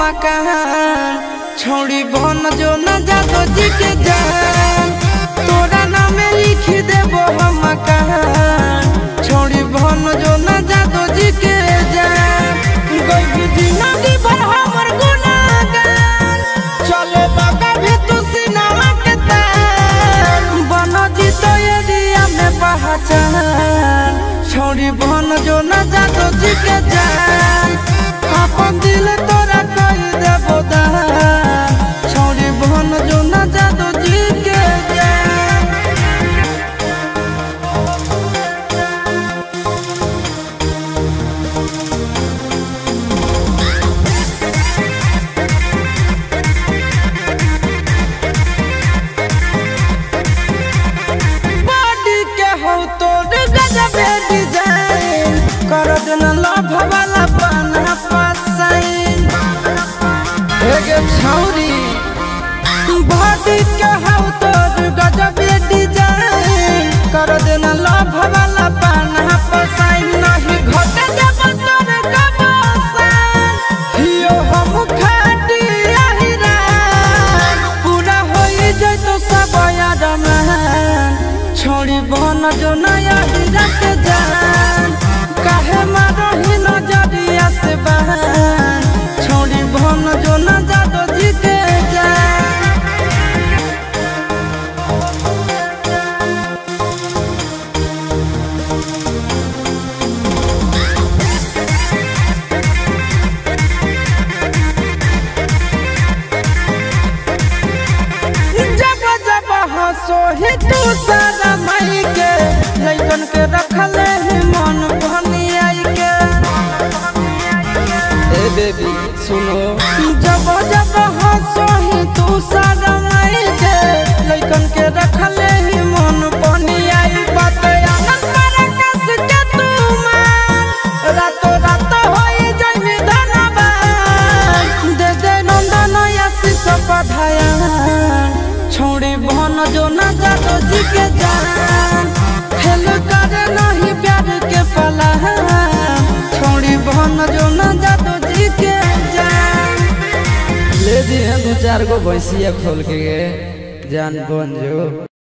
मकान छोड़ी बन जो न जादो जी के जान तोरा नाम लिख देबो हम मकान छोड़ी बन जो न जादो जी के जान गई जिंदगी भर हमर गुनाहगार चले बाका भी तू सिनेमा के तार बन जी तो एरिया में पहचान छोड़ी बन जो न जादो जी के जान अपन दिल तोरा कही देबो दान छोड़ी बन जो न जादो जी के जान बॉडी के हो तोर गजब डिजाइन कर देना लव वाला पाना पसाइन एगे छौरी बॉडी के हो तोर गजब डिजाइन कर देना लव वाला पाना पसाइन नहीं घटे देब तोर कबसान हियो हम खाटी आहिरा पूरा होई जइतो सब यादमान छोड़ी बन जो नया हीरा के जान काहे मारही नजरिया से बहन छोड़ी बन जो न जादो जी के जान जब जब हंसो ही तू सारा मई के लइकन के रखले ही मन भनियाई के ए बेबी सुनो जब जब हंसो ही तू सारा मई के लइकन के रखले ही मन भनियाई बात आनंद पर कस के तू मान रातो रात होई जइमी धनबान दे दे नंदन आशीष पढ़ाया छोड़ी बन जो न जादो जी के जान खेल करे नहीं प्यार के पला छोड़ी बन जो न जादो जी के जान ले दी है 2-4 गो भैंसिया खोल के जान बन जो।